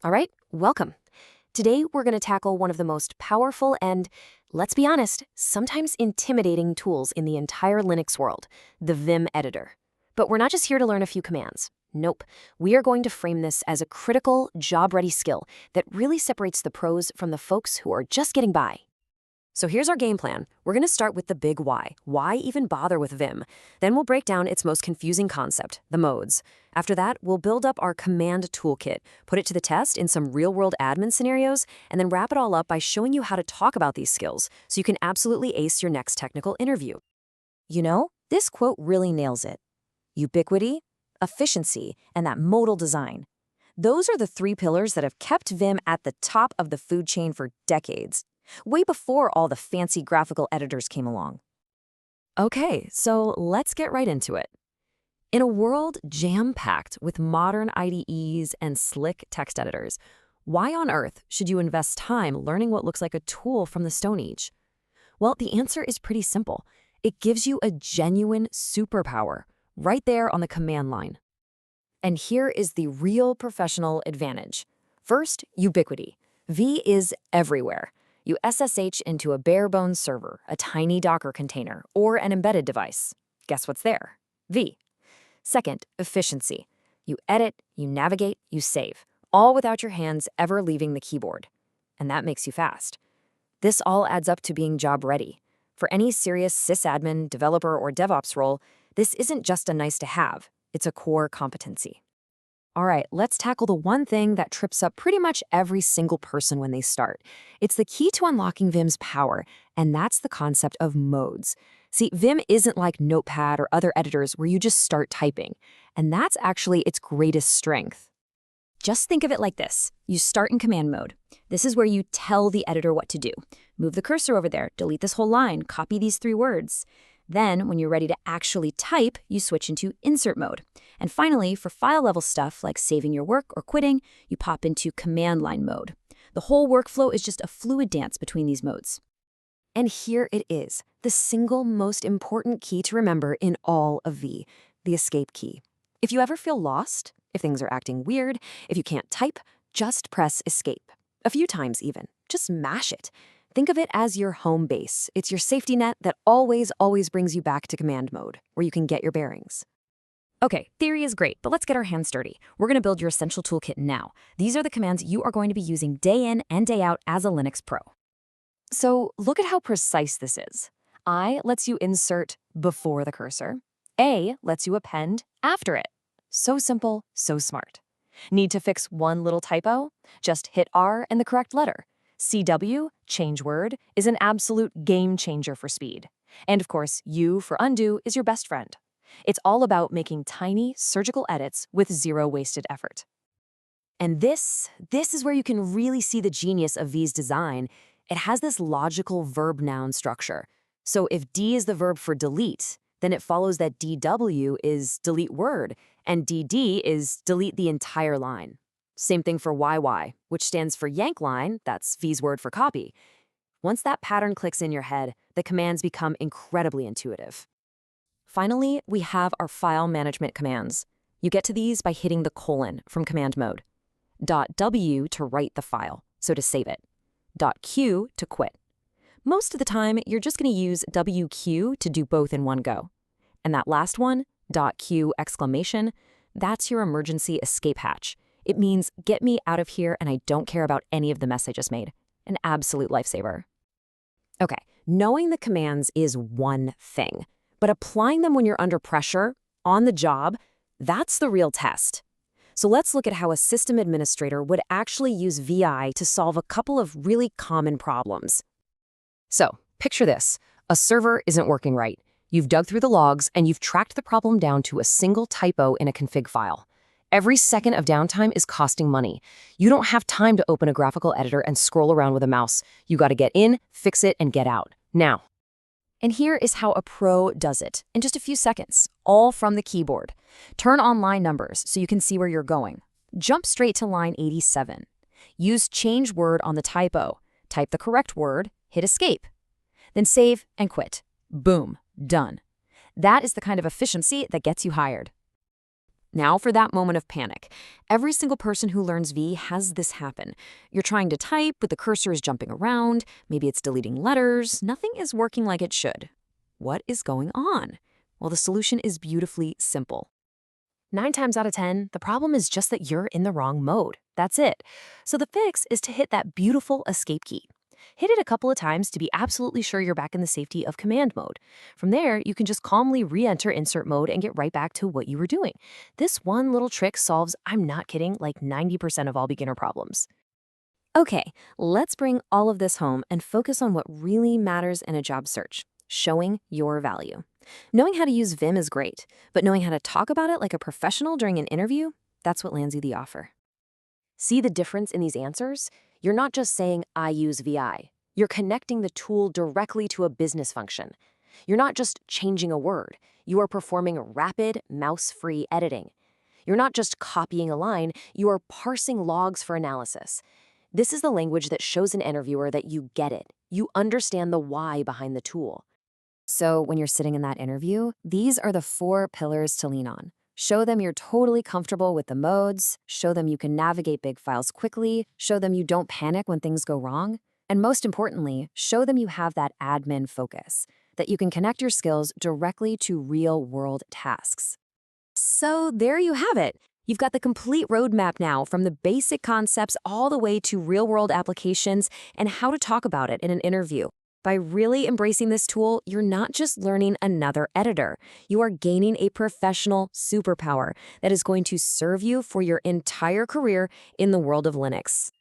All right, welcome. Today, we're going to tackle one of the most powerful and, let's be honest, sometimes intimidating tools in the entire Linux world, the Vim editor. But we're not just here to learn a few commands. Nope, we are going to frame this as a critical, job-ready skill that really separates the pros from the folks who are just getting by. So here's our game plan. We're going to start with the big why. Why even bother with Vim? Then we'll break down its most confusing concept, the modes. After that, we'll build up our command toolkit, put it to the test in some real-world admin scenarios, and then wrap it all up by showing you how to talk about these skills so you can absolutely ace your next technical interview. You know, this quote really nails it. Ubiquity, efficiency, and that modal design. Those are the three pillars that have kept Vim at the top of the food chain for decades, way before all the fancy graphical editors came along. Okay, so let's get right into it. In a world jam-packed with modern IDEs and slick text editors, why on earth should you invest time learning what looks like a tool from the Stone Age? Well, the answer is pretty simple. It gives you a genuine superpower right there on the command line. And here is the real professional advantage. First, ubiquity. V is everywhere. You SSH into a bare-bones server, a tiny Docker container, or an embedded device. Guess what's there? V. Second, efficiency. You edit, you navigate, you save, all without your hands ever leaving the keyboard. And that makes you fast. This all adds up to being job-ready. For any serious sysadmin, developer, or DevOps role, this isn't just a nice-to-have, it's a core competency. All right, let's tackle the one thing that trips up pretty much every single person when they start. It's the key to unlocking Vim's power, and that's the concept of modes. See, Vim isn't like Notepad or other editors where you just start typing, and that's actually its greatest strength. Just think of it like this. You start in command mode. This is where you tell the editor what to do. Move the cursor over there, delete this whole line, copy these 3 words. Then, when you're ready to actually type, you switch into insert mode. And finally, for file-level stuff like saving your work or quitting, you pop into command line mode. The whole workflow is just a fluid dance between these modes. And here it is, the single most important key to remember in all of V, the escape key. If you ever feel lost, if things are acting weird, if you can't type, just press escape. A few times even. Just mash it. Think of it as your home base. It's your safety net that always brings you back to command mode, where you can get your bearings. Okay, theory is great, but let's get our hands dirty. We're going to build your essential toolkit now. These are the commands you are going to be using day in and day out as a Linux pro. So look at how precise this is. I lets you insert before the cursor. A lets you append after it. So simple, so smart. Need to fix one little typo? Just hit R and the correct letter. CW, change word, is an absolute game changer for speed. And of course, U for undo is your best friend. It's all about making tiny, surgical edits with zero wasted effort. And this is where you can really see the genius of V's design. It has this logical verb-noun structure. So if D is the verb for delete, then it follows that DW is delete word, and DD is delete the entire line. Same thing for YY, which stands for yank line, that's V's word for copy. Once that pattern clicks in your head, the commands become incredibly intuitive. Finally, we have our file management commands. You get to these by hitting the colon from command mode. .w to write the file, so to save it. .q to quit. Most of the time, you're just going to use WQ to do both in one go. And that last one, .q exclamation, that's your emergency escape hatch. It means, get me out of here and I don't care about any of the mess I just made. An absolute lifesaver. Okay, knowing the commands is one thing, but applying them when you're under pressure, on the job, that's the real test. So let's look at how a system administrator would actually use VI to solve a couple of really common problems. So, picture this. A server isn't working right. You've dug through the logs and you've tracked the problem down to a single typo in a config file. Every second of downtime is costing money. You don't have time to open a graphical editor and scroll around with a mouse. You got to get in, fix it, and get out. Now. And here is how a pro does it, in just a few seconds, all from the keyboard. Turn on line numbers so you can see where you're going. Jump straight to line 87. Use change word on the typo. Type the correct word, hit escape. Then save and quit. Boom, done. That is the kind of efficiency that gets you hired. Now for that moment of panic. Every single person who learns V has this happen. You're trying to type, but the cursor is jumping around. Maybe it's deleting letters. Nothing is working like it should. What is going on? Well, the solution is beautifully simple. 9 times out of 10, the problem is just that you're in the wrong mode. That's it. So the fix is to hit that beautiful escape key. Hit it a couple of times to be absolutely sure you're back in the safety of command mode. From there, you can just calmly re-enter insert mode and get right back to what you were doing. This one little trick solves, I'm not kidding, like 90% of all beginner problems. Okay, let's bring all of this home and focus on what really matters in a job search: showing your value. Knowing how to use Vim is great, but knowing how to talk about it like a professional during an interview, that's what lands you the offer. See the difference in these answers? You're not just saying, I use VI. You're connecting the tool directly to a business function. You're not just changing a word. You are performing rapid, mouse-free editing. You're not just copying a line. You are parsing logs for analysis. This is the language that shows an interviewer that you get it. You understand the why behind the tool. So when you're sitting in that interview, these are the 4 pillars to lean on. Show them you're totally comfortable with the modes, show them you can navigate big files quickly, show them you don't panic when things go wrong, and most importantly, show them you have that admin focus, that you can connect your skills directly to real-world tasks. So there you have it. You've got the complete roadmap now, from the basic concepts all the way to real-world applications and how to talk about it in an interview. By really embracing this tool, you're not just learning another editor. You are gaining a professional superpower that is going to serve you for your entire career in the world of Linux.